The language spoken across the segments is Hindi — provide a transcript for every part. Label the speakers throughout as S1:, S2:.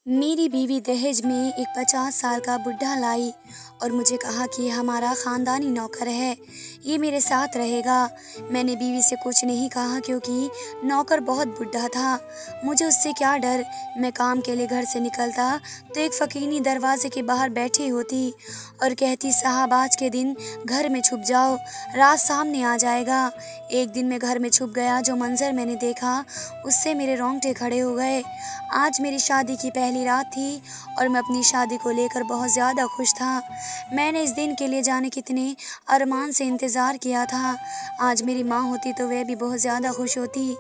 S1: मेरी बीवी दहेज में एक 50 साल का बुढ़ा लाई और मुझे कहा कि हमारा खानदानी नौकर है, ये मेरे साथ रहेगा। मैंने बीवी से कुछ नहीं कहा क्योंकि नौकर बहुत बुढ़ा था। मुझे उससे क्या डर। मैं काम के लिए घर से निकलता तो एक फकीनी दरवाजे के बाहर बैठी होती और कहती, साहब आज के दिन घर में छुप जाओ, रात सामने आ जाएगा। एक दिन मैं घर में छुप गया। जो मंजर मैंने देखा उससे मेरे रोंगटे खड़े हो गए। आज मेरी शादी की पहली रात थी और मैं अपनी शादी को लेकर बहुत ज़्यादा खुश था। मैंने इस दिन के लिए जाने कितने अरमान से इंतज़ार किया था। आज मेरी माँ होती तो वह भी बहुत ज़्यादा खुश होती।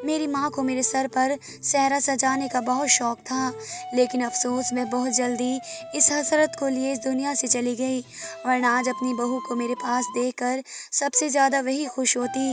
S1: मेरी माँ को मेरे सर पर सेहरा सजाने का बहुत शौक़ था, लेकिन अफसोस मैं बहुत जल्दी इस हसरत को लिए इस दुनिया से चली गई, वरना आज अपनी बहू को मेरे पास देखकर सबसे ज़्यादा वही खुश होती।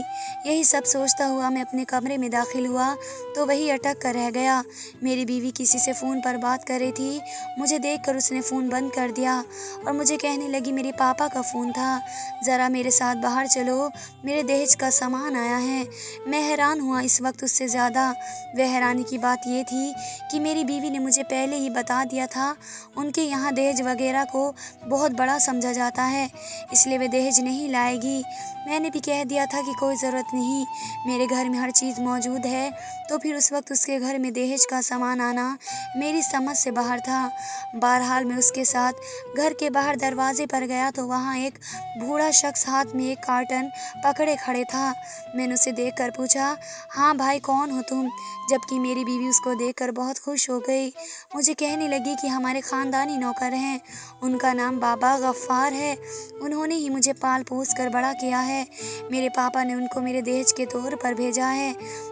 S1: यही सब सोचता हुआ मैं अपने कमरे में दाखिल हुआ तो वही अटक कर रह गया। मेरी बीवी किसी से फ़ोन पर बात कर रही थी। मुझे देखकर उसने फ़ोन बंद कर दिया और मुझे कहने लगी, मेरे पापा का फ़ोन था, ज़रा मेरे साथ बाहर चलो, मेरे दहेज का सामान आया है। मैं हैरान हुआ इस वक्त उससे ज़्यादा। वह हैरानी की बात ये थी कि मेरी बीवी ने मुझे पहले ही बता दिया था, उनके यहाँ दहेज वगैरह को बहुत बड़ा समझा जाता है, इसलिए वे दहेज नहीं लाएगी। मैंने भी कह दिया था कि कोई ज़रूरत नहीं, मेरे घर में हर चीज़ मौजूद है। तो फिर उस वक्त उसके घर में दहेज का सामान आना मेरी समझ से बाहर था। बहरहाल मैं उसके साथ घर के बाहर दरवाजे पर गया तो वहाँ एक बूढ़ा शख्स हाथ में एक कार्टन पकड़े खड़े था। मैंने उसे देखकर पूछा, हाँ भाई कौन हो तुम? जबकि मेरी बीवी उसको देखकर बहुत खुश हो गई। मुझे कहने लगी कि हमारे ख़ानदानी नौकर हैं, उनका नाम बाबा गफ्फार है, उन्होंने ही मुझे पाल पोस कर बड़ा किया है। मेरे पापा ने उनको मेरे दहेज के तौर पर भेजा है।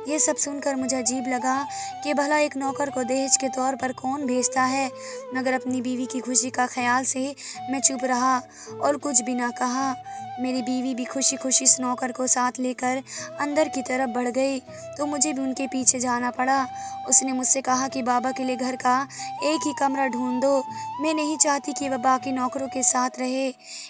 S1: ये सब सुनकर मुझे अजीब लगा कि भला एक नौकर को दहेज के तौर पर कौन भेजता है, मगर अपनी बीवी की खुशी का ख्याल से मैं चुप रहा और कुछ भी ना कहा। मेरी बीवी भी खुशी खुशी इस नौकर को साथ लेकर अंदर की तरफ बढ़ गई तो मुझे भी उनके पीछे जाना पड़ा। उसने मुझसे कहा कि बाबा के लिए घर का एक ही कमरा ढूंढ दो, मैं नहीं चाहती कि वह बाकी नौकरों के साथ रहे।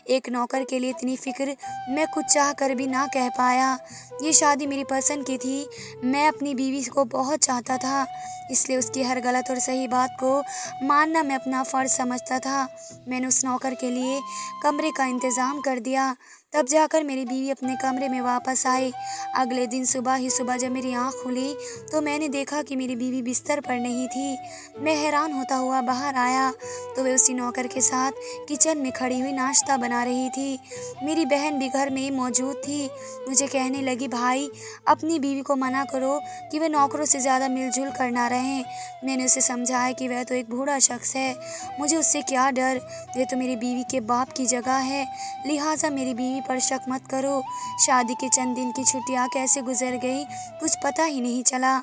S1: एक नौकर के लिए इतनी फिक्र मैं कुछ चाह कर भी ना कह पाया। ये शादी मेरी पसंद की थी, मैं अपनी बीवी को बहुत चाहता था, इसलिए उसकी हर गलत और सही बात को मानना मैं अपना फ़र्ज़ समझता था। मैंने उस नौकर के लिए कमरे का इंतज़ाम कर दिया, तब जाकर मेरी बीवी अपने कमरे में वापस आई। अगले दिन सुबह ही सुबह जब मेरी आँख खुली तो मैंने देखा कि मेरी बीवी बिस्तर पर नहीं थी। मैं हैरान होता हुआ बाहर आया तो वह उसी नौकर के साथ किचन में खड़ी हुई नाश्ता बना रही थी। मेरी बहन भी घर में मौजूद थी। मुझे कहने लगी, भाई अपनी बीवी को मना करो कि वह नौकरों से ज़्यादा मिलजुल कर ना रहें। मैंने उसे समझाया कि वह तो एक बूढ़ा शख्स है, मुझे उससे क्या डर, यह तो मेरी बीवी के बाप की जगह है, लिहाजा मेरी बीवी पर शक मत करो। शादी के चंद दिन की छुट्टियां कैसे गुजर गई कुछ पता ही नहीं चला।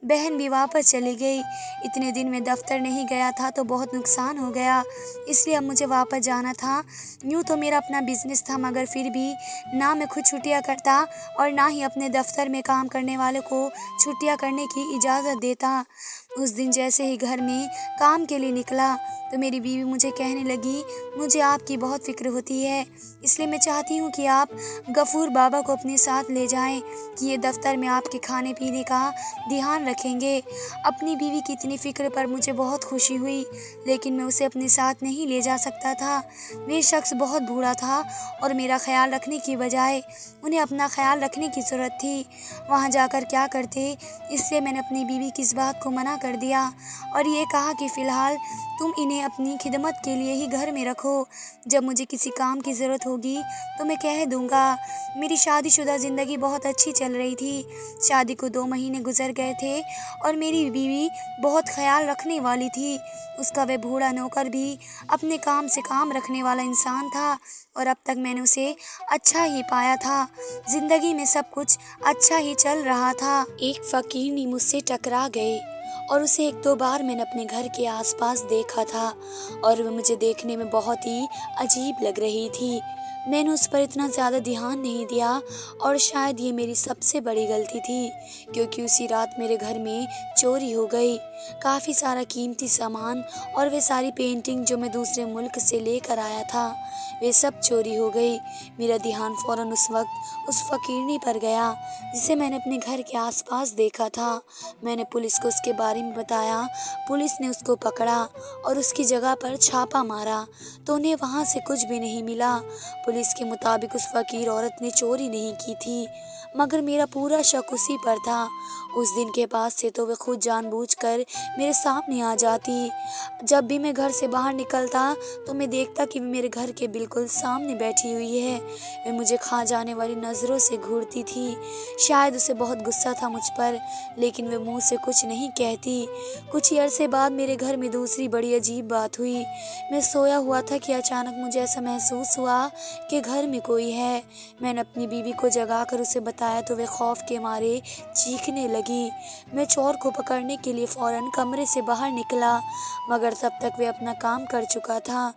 S1: बहन भी वापस चली गई। इतने दिन में दफ्तर नहीं गया था तो बहुत नुकसान हो गया, इसलिए अब मुझे वापस जाना था। यूँ तो मेरा अपना बिजनेस था, मगर फिर भी ना मैं खुद छुट्टियां करता और ना ही अपने दफ्तर में काम करने वाले को छुट्टियां करने की इजाज़त देता। उस दिन जैसे ही घर में काम के लिए निकला तो मेरी बीवी मुझे कहने लगी, मुझे आपकी बहुत फ़िक्र होती है, इसलिए मैं चाहती हूँ कि आप गफूर बाबा को अपने साथ ले जाएं कि ये दफ्तर में आपके खाने पीने का ध्यान रखेंगे। अपनी बीवी की इतनी फ़िक्र पर मुझे बहुत खुशी हुई, लेकिन मैं उसे अपने साथ नहीं ले जा सकता था। वे शख्स बहुत बूढ़ा था और मेरा ख्याल रखने की बजाय उन्हें अपना ख्याल रखने की ज़रूरत थी। वहाँ जाकर क्या करते, इसलिए मैंने अपनी बीवी की इस बात को मना कर दिया और ये कहा कि फ़िलहाल तुम इन्हें अपनी खिदमत के लिए ही घर में रखो, जब मुझे किसी काम की ज़रूरत होगी तो मैं कह दूँगा। मेरी शादीशुदा ज़िंदगी बहुत अच्छी चल रही थी। शादी को 2 महीने गुजर गए थे और मेरी बीवी बहुत ख्याल रखने वाली थी। उसका वह बूढ़ा नौकर भी अपने काम से काम रखने वाला इंसान था और अब तक मैंने उसे अच्छा ही पाया था। ज़िंदगी में सब कुछ अच्छा ही चल रहा था। एक फ़कीरनी मुझसे टकरा गई और उसे 1-2 बार मैंने अपने घर के आसपास देखा था और वह मुझे देखने में बहुत ही अजीब लग रही थी। मैंने उस पर इतना ज़्यादा ध्यान नहीं दिया और शायद ये मेरी सबसे बड़ी गलती थी, क्योंकि उसी रात मेरे घर में चोरी हो गई। काफ़ी सारा कीमती सामान और वे सारी पेंटिंग जो मैं दूसरे मुल्क से लेकर आया था, वे सब चोरी हो गई। मेरा ध्यान फ़ौरन उस वक्त उस फ़कीरनी पर गया जिसे मैंने अपने घर के आसपास देखा था। मैंने पुलिस को उसके बारे में बताया। पुलिस ने उसको पकड़ा और उसकी जगह पर छापा मारा तो उन्हें वहाँ से कुछ भी नहीं मिला। पुलिस के मुताबिक उस फ़कीर औरत ने चोरी नहीं की थी, मगर मेरा पूरा शक उसी पर था। उस दिन के बाद से तो वे खुद जानबूझकर मेरे सामने आ जाती। जब भी मैं घर से बाहर निकलता तो मैं देखता कि वे मेरे घर के बिल्कुल सामने बैठी हुई है। वे मुझे खा जाने वाली नज़रों से घूरती थी। शायद उसे बहुत गुस्सा था मुझ पर, लेकिन वे मुँह से कुछ नहीं कहती। कुछ ही अरसे बाद मेरे घर में दूसरी बड़ी अजीब बात हुई। मैं सोया हुआ था कि अचानक मुझे ऐसा महसूस हुआ कि घर में कोई है। मैंने अपनी बीवी को जगाकर उसे बताया तो वे खौफ के मारे चीखने लगी। मैं चोर को पकड़ने के लिए फ़ौरन कमरे से बाहर निकला, मगर तब तक वे अपना काम कर चुका था।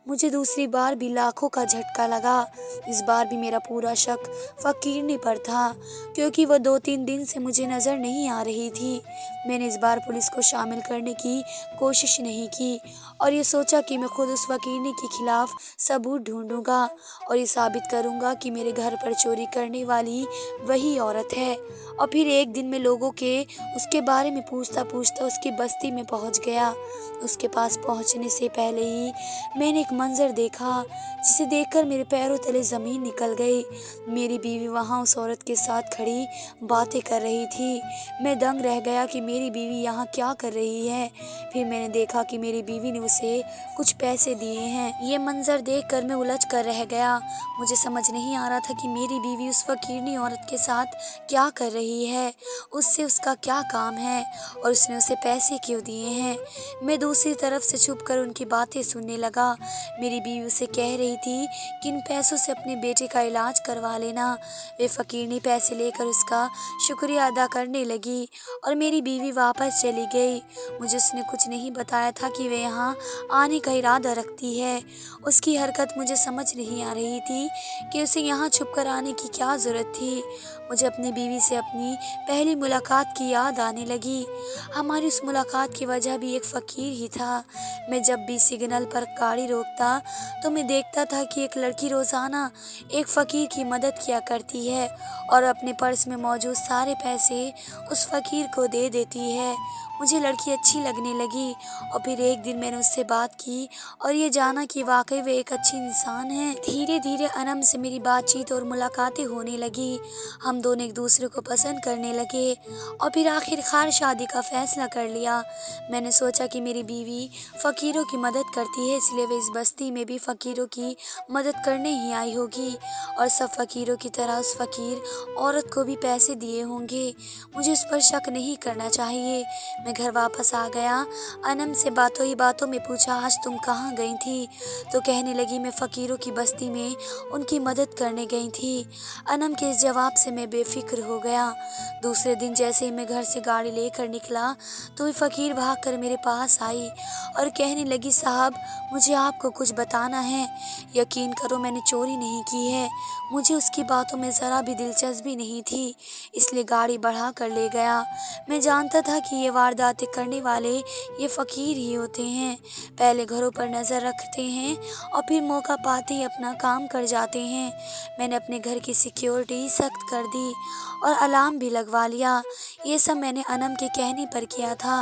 S1: मुझे दूसरी बार भी लाखों का झटका लगा। इस बार भी मेरा पूरा शक फ़कीरनी पर था, क्योंकि वह 2-3 दिन से मुझे नज़र नहीं आ रही थी। मैंने इस बार पुलिस को शामिल करने की कोशिश नहीं की और ये सोचा कि मैं खुद उस फ़कीरनी के खिलाफ सबूत ढूंढूंगा और ये साबित करूंगा कि मेरे घर पर चोरी करने वाली वही औरत है। और फिर एक दिन मैं लोगों के उसके बारे में पूछता पूछता उसकी बस्ती में पहुंच गया। उसके पास पहुंचने से पहले ही मैंने एक मंजर देखा जिसे देखकर मेरे पैरों तले ज़मीन निकल गई। मेरी बीवी वहां उस औरत के साथ खड़ी बातें कर रही थी। मैं दंग रह गया कि मेरी बीवी यहाँ क्या कर रही है। फिर मैंने देखा कि मेरी बीवी ने उसे कुछ पैसे दिए हैं। ये मंजर देखकर मैं उलझ कर रह गया। मुझे समझ नहीं आ रहा था कि मेरी बीवी उस फ़कीरनी औरत के साथ क्या कर रही है, उससे उसका क्या काम है और उसने उसे पैसे क्यों दिए हैं। मैं दूसरी तरफ से छुपकर उनकी बातें सुनने लगा। मेरी बीवी उसे कह रही थी कि इन पैसों से अपने बेटे का इलाज करवा लेना। वे फ़कीरनी पैसे लेकर उसका शुक्रिया अदा करने लगी और मेरी बीवी वापस चली गई। मुझे उसने कुछ नहीं बताया था कि वे यहाँ आने का इरादा रखती है। उसकी हरकत मुझे समझ नहीं आ रही थी कि उसे यहाँ छुपकर आने की क्या ज़रूरत थी। मुझे अपनी बीवी से अपनी पहली मुलाकात की याद आने लगी। हमारी उस मुलाकात की वजह भी एक फ़कीर ही था। मैं जब भी सिग्नल पर गाड़ी रोकता तो मैं देखता था कि एक लड़की रोज़ाना एक फ़कीर की मदद किया करती है और अपने पर्स में मौजूद सारे पैसे उस फ़कीर को दे देती है। मुझे लड़की अच्छी लगने लगी और फिर एक दिन मैंने उससे बात की और ये जाना कि वाकई वे एक अच्छी इंसान है। धीरे धीरे अनम से मेरी बातचीत और मुलाकातें होने लगी। हम दोनों एक दूसरे को पसंद करने लगे और फिर आखिरकार शादी का फैसला कर लिया। मैंने सोचा कि मेरी बीवी फ़कीरों की मदद करती है, इसलिए वे इस बस्ती में भी फ़कीरों की मदद करने ही आई होगी और सब फ़कीरों की तरह उस फ़कीर औरत को भी पैसे दिए होंगे। मुझे उस पर शक नहीं करना चाहिए। मैं घर वापस आ गया। अनम से बातों ही बातों में पूछा, आज तुम कहाँ गई थी? तो कहने लगी, मैं फ़कीरों की बस्ती में उनकी मदद करने गई थी। अनम के इस जवाब से मैं बेफिक्र हो गया। दूसरे दिन जैसे ही मैं घर से गाड़ी लेकर निकला तो वे फ़कीर भागकर मेरे पास आई और कहने लगी, साहब मुझे आपको कुछ बताना है। यकीन करो मैंने चोरी नहीं की है। मुझे उसकी बातों में ज़रा भी दिलचस्पी नहीं थी, इसलिए गाड़ी बढ़ा कर ले गया। मैं जानता था कि ये वारदातें करने वाले ये फ़कीर ही होते हैं। पहले घरों पर नज़र रखते हैं और फिर मौका पाते ही अपना काम कर जाते हैं। मैंने अपने घर की सिक्योरिटी सख्त कर दी और अलार्म भी लगवा लिया। ये सब मैंने अनम के कहने पर किया था।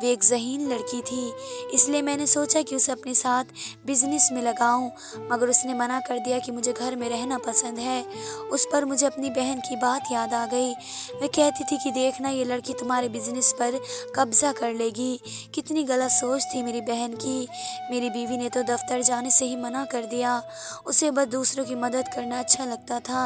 S1: वे एक ज़हीन लड़की थी, इसलिए मैंने सोचा कि उसे अपने साथ बिजनेस में लगाऊं, मगर उसने मना कर दिया कि मुझे घर में रहना पसंद है। उस पर मुझे अपनी बहन की बात याद आ गई। वे कहती थी कि देखना ये लड़की तुम्हारे बिजनेस पर कब्जा कर लेगी। कितनी गलत सोच थी मेरी बहन की। मेरी बीवी ने तो दफ्तर जाने से ही मना कर दिया। उसे बस दूसरों की मदद करना अच्छा लगता था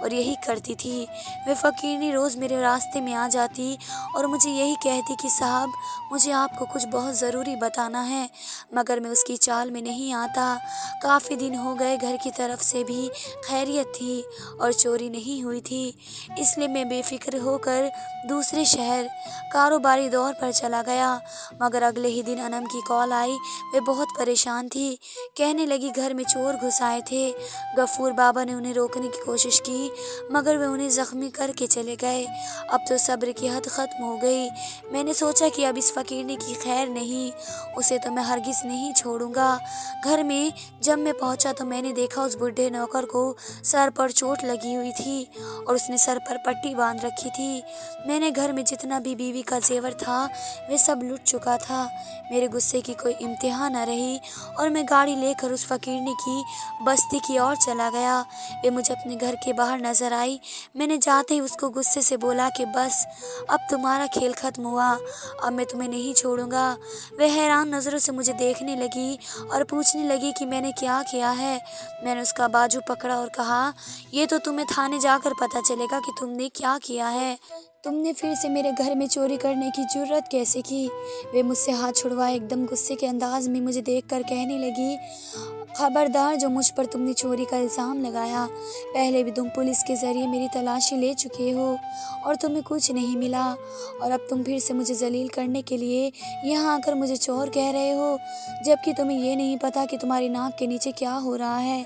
S1: और यही करती थी। वे फ़कीरनी रोज़ मेरे रास्ते में आ जाती और मुझे यही कहती कि साहब मुझे आपको कुछ बहुत ज़रूरी बताना है, मगर मैं उसकी चाल में नहीं आता। काफ़ी दिन हो गए, घर की तरफ से भी खैरियत थी और चोरी नहीं हुई थी, इसलिए मैं बेफिक्र होकर दूसरे शहर कारोबारी दौर दौर पर चला गया। मगर अगले ही दिन अनम की कॉल आई। वे बहुत परेशान थी। कहने लगी घर में चोर घुस आए थे। गफूर बाबा ने उन्हें रोकने की कोशिश की मगर वे उन्हें जख्मी करके चले गए। अब तो सब्र की हद खत्म हो गई। मैंने सोचा कि अब इस फकीरनी की खैर नहीं, उसे तो मैं हरगिज नहीं छोड़ूंगा। घर में जब मैं पहुंचा तो मैंने देखा उस बूढ़े नौकर को सर पर चोट लगी हुई थी और उसने सर पर पट्टी बांध रखी थी। मैंने घर में जितना भी बीवी का जेवर था वे सब लुट चुका था। मेरे गुस्से की कोई इम्तिहान न रही और मैं गाड़ी लेकर उस फकीरनी की बस्ती की ओर चला गया। वे मुझे अपने घर के बाहर नजर आई। मैंने जाते ही उसको गुस्से से बोला कि बस अब तुम्हारा खेल खत्म हुआ, अब मैं तुम्हें नहीं छोड़ूंगा। वह हैरान नज़रों से मुझे देखने लगी और पूछने लगी कि मैंने क्या किया है। मैंने उसका बाजू पकड़ा और कहा, ये तो तुम्हें थाने जाकर पता चलेगा कि तुमने क्या किया है। तुमने फिर से मेरे घर में चोरी करने की जुर्रत कैसे की। वे मुझसे हाथ छुड़वाए एकदम गुस्से के अंदाज में मुझे देखकर कहने लगी, खबरदार जो मुझ पर तुमने चोरी का इल्ज़ाम लगाया। पहले भी तुम पुलिस के ज़रिए मेरी तलाशी ले चुके हो और तुम्हें कुछ नहीं मिला और अब तुम फिर से मुझे जलील करने के लिए यहाँ आकर मुझे चोर कह रहे हो, जबकि तुम्हें ये नहीं पता कि तुम्हारी नाक के नीचे क्या हो रहा है।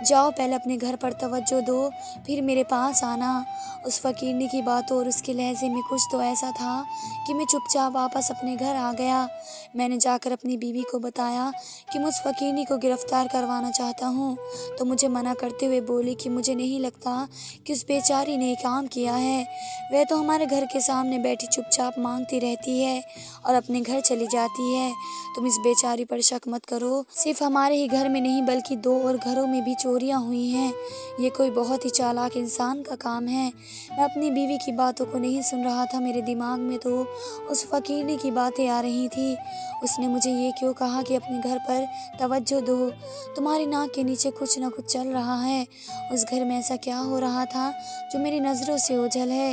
S1: जाओ पहले अपने घर पर तवज्जो दो, फिर मेरे पास आना। उस फकीरनी की बातों और उसके लहजे में कुछ तो ऐसा था कि मैं चुपचाप वापस अपने घर आ गया। मैंने जाकर अपनी बीवी को बताया कि मैं उस फकीरनी को गिरफ्तार करवाना चाहता हूँ, तो मुझे मना करते हुए बोली कि मुझे नहीं लगता कि उस बेचारी ने काम किया है। वह तो हमारे घर के सामने बैठी चुपचाप मांगती रहती है और अपने घर चली जाती है। तुम इस बेचारी पर शक मत करो। सिर्फ हमारे ही घर में नहीं बल्कि 2 और घरों में भी चोरियां हुई हैं। ये कोई बहुत ही चालाक इंसान का काम है। मैं अपनी बीवी की बातों को नहीं सुन रहा था। मेरे दिमाग में तो उस फकीरनी की बातें आ रही थी। उसने मुझे ये क्यों कहा कि अपने घर पर तवज्जो दो, तुम्हारी नाक के नीचे कुछ न कुछ चल रहा है। उस घर में ऐसा क्या हो रहा था जो मेरी नज़रों से ओझल है।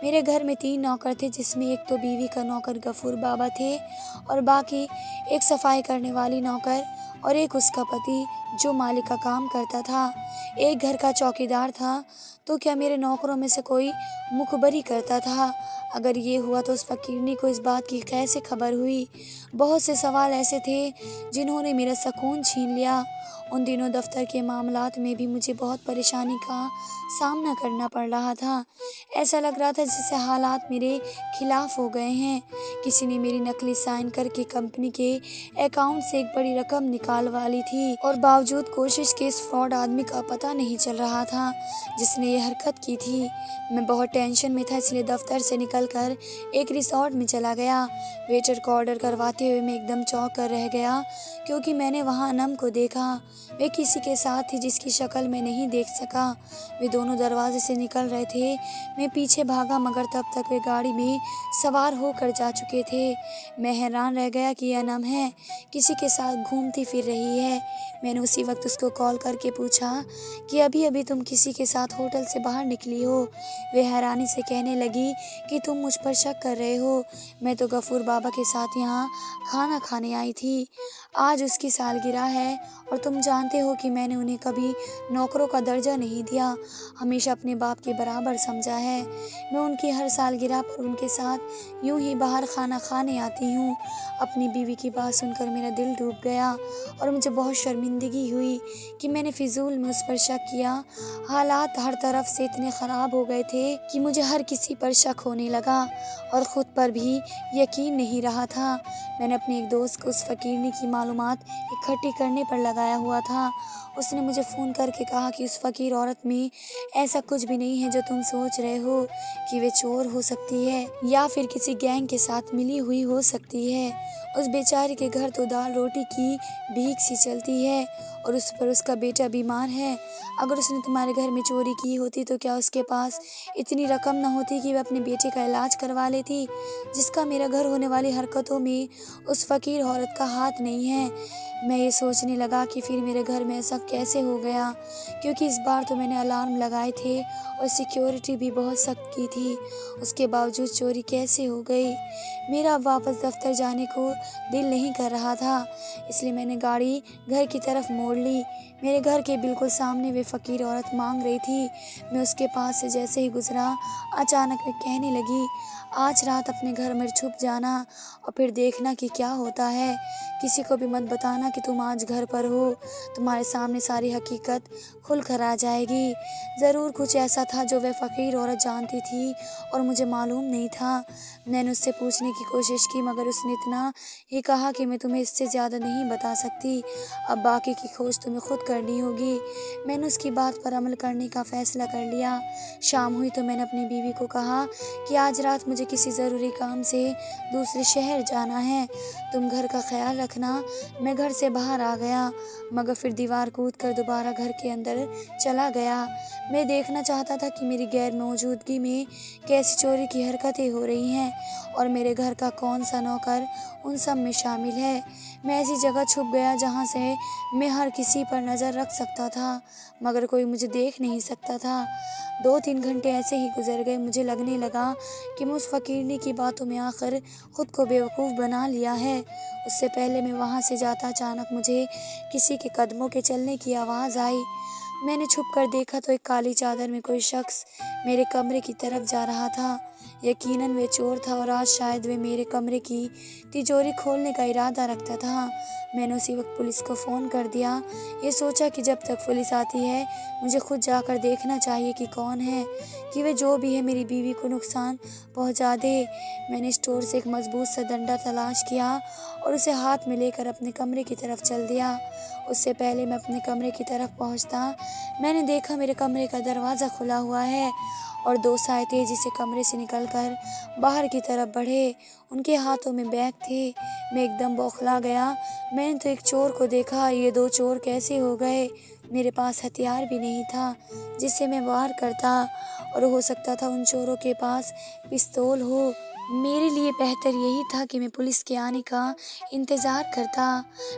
S1: मेरे घर में 3 नौकर थे, जिसमें एक तो बीवी का नौकर गफूर बाबा थे और बाकी एक सफाई करने वाली नौकर और एक उसका पति जो मालिक का काम करता था। एक घर का चौकीदार था। तो क्या मेरे नौकरों में से कोई मुखबरी करता था? अगर ये हुआ तो उस फकीरनी को इस बात की कैसे खबर हुई? बहुत से सवाल ऐसे थे जिन्होंने मेरा सुकून छीन लिया। उन दिनों दफ्तर के मामलात में भी मुझे बहुत परेशानी का सामना करना पड़ रहा था। ऐसा लग रहा था जैसे हालात मेरे खिलाफ हो गए हैं। किसी ने मेरी नकली साइन करके कंपनी के अकाउंट से एक बड़ी रकम निकालवा ली थी और बावजूद कोशिश के इस फ्रॉड आदमी का पता नहीं चल रहा था जिसने ये हरकत की थी। मैं बहुत टेंशन में था, इसलिए दफ्तर से निकलकर एक रिसोर्ट में चला गया। वेटर को ऑर्डर करवाते हुए मैं एकदम चौंक कर रह गया क्योंकि मैंने वहाँ अनम को देखा। वे किसी के साथ थी जिसकी शक्ल मैं नहीं देख सका। वे दोनों दरवाजे से निकल रहे थे। मैं पीछे भागा मगर तब तक वे गाड़ी में सवार होकर जा चुके थे। मैं हैरान रह गया कि यह अनम है, किसी के साथ घूमती फिर रही है। मैंने उसी वक्त उसको कॉल करके पूछा कि अभी अभी तुम किसी के साथ होटल से बाहर निकली हो। वे हैरानी से कहने लगी कि तुम मुझ पर शक कर रहे हो। मैं तो गफूर बाबा के साथ यहाँ खाना खाने आई थी। आज उसकी सालगिरह है और तुम जानते हो कि मैंने उन्हें कभी नौकरों का दर्जा नहीं दिया, हमेशा अपने बाप के बराबर समझा है। मैं उनकी हर सालगिरह पर उनके साथ यूं ही बाहर खाना खाने आती हूँ। अपनी बीवी की बात सुनकर मेरा दिल डूब गया और मुझे बहुत शर्मिंदगी हुई कि मैंने फिजूल में उस पर शक किया। हालात हर तरफ से इतने ख़राब हो गए थे कि मुझे हर किसी पर शक होने लगा और ख़ुद पर भी यकीन नहीं रहा था। मैंने अपने एक दोस्त को उस फकीरनी की मालूमात इकट्ठी करने पर लगाया हुआ था। उसने मुझे फ़ोन करके कहा कि उस फ़कीर औरत में ऐसा कुछ भी नहीं है जो तुम सोच रहे हो कि वे चोर हो सकती है या फिर किसी गैंग के साथ मिली हुई हो सकती है। उस बेचारी के घर तो दाल रोटी की भीख सी चलती है और उस पर उसका बेटा बीमार है। अगर उसने तुम्हारे घर में चोरी की होती तो क्या उसके पास इतनी रकम न होती कि वह अपने बेटे का इलाज करवा लेती? जिसका मेरा घर होने वाली हरकतों में उस फ़कीर औरत का हाथ नहीं है। मैं ये सोचने लगा कि फिर मेरे घर में ऐसा कैसे हो गया, क्योंकि इस बार तो मैंने अलार्म लगाए थे और सिक्योरिटी भी बहुत सख्त की थी। उसके बावजूद चोरी कैसे हो गई? मेरा अब वापस दफ्तर जाने को दिल नहीं कर रहा था, इसलिए मैंने गाड़ी घर की तरफ मोड़ ली। मेरे घर के बिल्कुल सामने वे फ़कीर औरत मांग रही थी। मैं उसके पास से जैसे ही गुजरा, अचानक वे कहने लगी, आज रात अपने घर में छुप जाना और फिर देखना कि क्या होता है। किसी को भी मत बताना कि तुम आज घर पर हो। तुम्हारे सामने सारी हकीकत खुल कर आ जाएगी। ज़रूर कुछ ऐसा था जो वह फ़कीर औरत जानती थी और मुझे मालूम नहीं था। मैंने उससे पूछने की कोशिश की मगर उसने इतना ही कहा कि मैं तुम्हें इससे ज़्यादा नहीं बता सकती। अब बाकी की खोज तुम्हें खुद करनी होगी। मैंने उसकी बात पर अमल करने का फ़ैसला कर लिया। शाम हुई तो मैंने अपनी बीवी को कहा कि आज रात मुझे किसी ज़रूरी काम से दूसरे शहर जाना है। तुम घर का ख़्याल रखना। मैं घर से बाहर आ गया मगर फिर दीवार कूद कर दोबारा घर के अंदर चला गया। मैं देखना चाहता था कि मेरी गैर मौजूदगी में कैसी चोरी की हरकतें हो रही हैं और मेरे घर का कौन सा नौकर उन सब में शामिल है। मैं ऐसी जगह छुप गया जहाँ से मैं हर किसी पर नज़र रख सकता था मगर कोई मुझे देख नहीं सकता था। 2-3 घंटे ऐसे ही गुजर गए। मुझे लगने लगा कि मैं उस फ़कीरनी की बातों में आकर खुद को बेवकूफ़ बना लिया है। उससे पहले मैं वहाँ से जाता अचानक मुझे किसी के कदमों के चलने की आवाज़ आई। मैंने छुप कर देखा तो एक काली चादर में कोई शख्स मेरे कमरे की तरफ जा रहा था। यकीनन वह चोर था और आज शायद वह मेरे कमरे की तिजोरी खोलने का इरादा रखता था। मैंने उसी वक्त पुलिस को फ़ोन कर दिया। ये सोचा कि जब तक पुलिस आती है मुझे खुद जाकर देखना चाहिए कि कौन है, कि वह जो भी है मेरी बीवी को नुकसान पहुंचा दे। मैंने स्टोर से एक मजबूत सा डंडा तलाश किया और उसे हाथ में लेकर अपने कमरे की तरफ चल दिया। उससे पहले मैं अपने कमरे की तरफ पहुंचता मैंने देखा मेरे कमरे का दरवाज़ा खुला हुआ है और 2 साए तेजी से कमरे से निकलकर बाहर की तरफ बढ़े। उनके हाथों में बैग थे। मैं एकदम बौखला गया। मैंने तो एक चोर को देखा, ये 2 चोर कैसे हो गए? मेरे पास हथियार भी नहीं था जिससे मैं वार करता और हो सकता था उन चोरों के पास पिस्तौल हो। मेरे लिए बेहतर यही था कि मैं पुलिस के आने का इंतज़ार करता।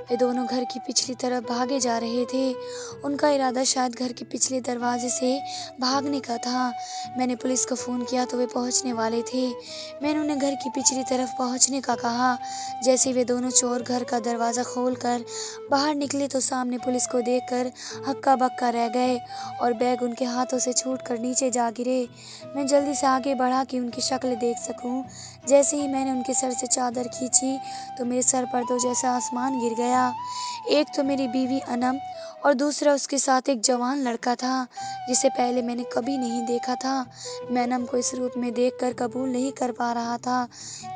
S1: वे दोनों घर की पिछली तरफ भागे जा रहे थे। उनका इरादा शायद घर के पिछले दरवाजे से भागने का था। मैंने पुलिस को फ़ोन किया तो वे पहुंचने वाले थे। मैंने उन्हें घर की पिछली तरफ पहुंचने का कहा। जैसे वे दोनों चोर घर का दरवाज़ा खोलकर बाहर निकले तो सामने पुलिस को देखकर हक्का बक्का रह गए और बैग उनके हाथों से छूटकर नीचे जा गिरे। मैं जल्दी से आगे बढ़ा कि उनकी शक्ल देख सकूं। जैसे ही मैंने उनके सर से चादर खींची तो मेरे सर पर तो जैसा आसमान गिर गया। एक तो मेरी बीवी अनम और दूसरा उसके साथ एक जवान लड़का था जिसे पहले मैंने कभी नहीं देखा था। मैं अनम को इस रूप में देखकर कबूल नहीं कर पा रहा था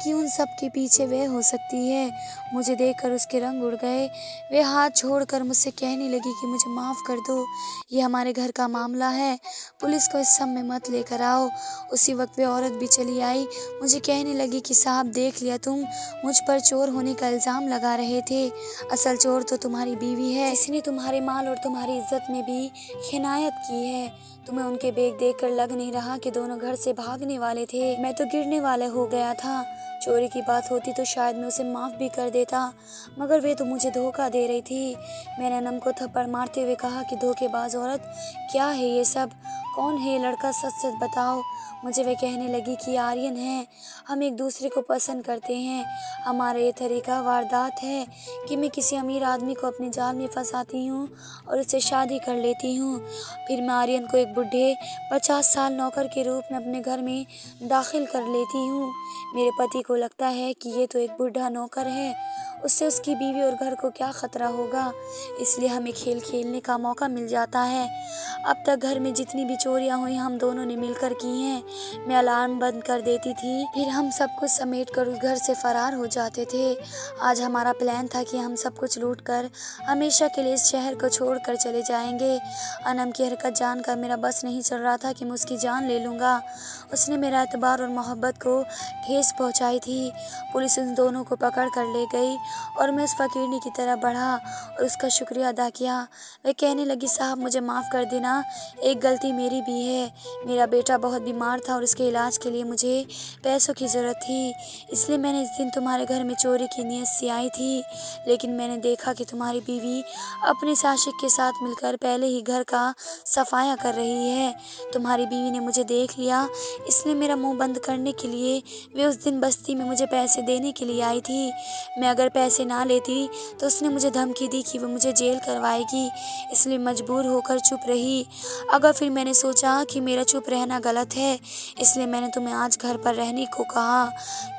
S1: कि उन सब के पीछे वह हो सकती है। मुझे देखकर उसके रंग उड़ गए। वे हाथ छोड़कर मुझसे कहने लगी कि मुझे माफ़ कर दो, ये हमारे घर का मामला है, पुलिस को इस सब में मत लेकर आओ। उसी वक्त वे औरत भी चली आई। मुझे कहने लगी कि साहब देख लिया, तुम मुझ पर चोर होने का इल्ज़ाम लगा रहे थे। असल चोर तो तुम्हारी बीवी है, इसने तुम्हारे माल और तुम्हारी इज्जत में भी खियानत की है। तुम्हें उनके बैग देखकर लग नहीं रहा कि दोनों घर से भागने वाले थे। मैं तो गिरने वाला हो गया था। चोरी की बात होती तो शायद मैं उसे माफ़ भी कर देता मगर वे तो मुझे धोखा दे रही थी। मैंने अनम को थप्पड़ मारते हुए कहा कि धोखेबाज औरत, क्या है ये सब? कौन है ये लड़का? सच सच बताओ। मुझे वे कहने लगी कि आर्यन है, हम एक दूसरे को पसंद करते हैं। हमारा ये तरीका वारदात है कि मैं किसी अमीर आदमी को अपने जाल में फंसाती हूँ और उससे शादी कर लेती हूँ। फिर मैं आर्यन को एक बूढ़े 50 साल नौकर के रूप में अपने घर में दाखिल कर लेती हूँ। मेरे पति को लगता है कि ये तो एक बूढ़ा नौकर है, उससे उसकी बीवी और घर को क्या खतरा होगा, इसलिए हमें खेल खेलने का मौका मिल जाता है। अब तक घर में जितनी भी चोरियां हुई हम दोनों ने मिलकर की हैं। मैं अलार्म बंद कर देती थी, फिर हम सब कुछ समेट कर उस घर से फरार हो जाते थे। आज हमारा प्लान था कि हम सब कुछ लूट कर हमेशा के लिए इस शहर को छोड़ कर चले जाएंगे। अनम की हरकत जानकर मेरा बस नहीं चल रहा था कि मैं उसकी जान ले लूँगा। उसने मेरा एतबार और मोहब्बत को ठेस पहुँचाई थी। पुलिस उन दोनों को पकड़ कर ले गई और मैं उस फकीरनी की तरफ बढ़ा और उसका शुक्रिया अदा किया। वह कहने लगी, साहब मुझे माफ़ कर देना, एक गलती मेरी भी है। मेरा बेटा बहुत बीमार था और उसके इलाज के लिए मुझे पैसों की ज़रूरत थी, इसलिए मैंने इस दिन तुम्हारे घर में चोरी की नीयत से आई थी। लेकिन मैंने देखा कि तुम्हारी बीवी अपने आशिक के साथ मिलकर पहले ही घर का सफाया कर रही है। तुम्हारी बीवी ने मुझे देख लिया, इसलिए मेरा मुंह बंद करने के लिए वे उस दिन बस्ती में मुझे पैसे देने के लिए आई थी। मैं अगर पैसे ना लेती तो उसने मुझे धमकी दी कि वो मुझे जेल करवाएगी, इसलिए मजबूर होकर चुप रही। अगर फिर मैंने सोचा कि मेरा चुप रहना गलत है, इसलिए मैंने तुम्हें आज घर पर रहने को कहा,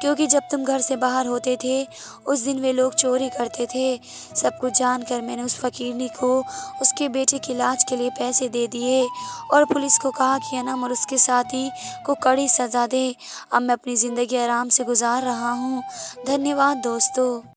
S1: क्योंकि जब तुम घर से बाहर होते थे उस दिन वे लोग चोरी करते थे। सब कुछ जानकर मैंने उस फकीरनी को उसके बेटे के इलाज के लिए पैसे दे दिए और पुलिस को कहा कि अनम और उसके साथी को कड़ी सज़ा दे। अब मैं अपनी ज़िंदगी आराम से गुजार रहा हूँ। धन्यवाद दोस्तों।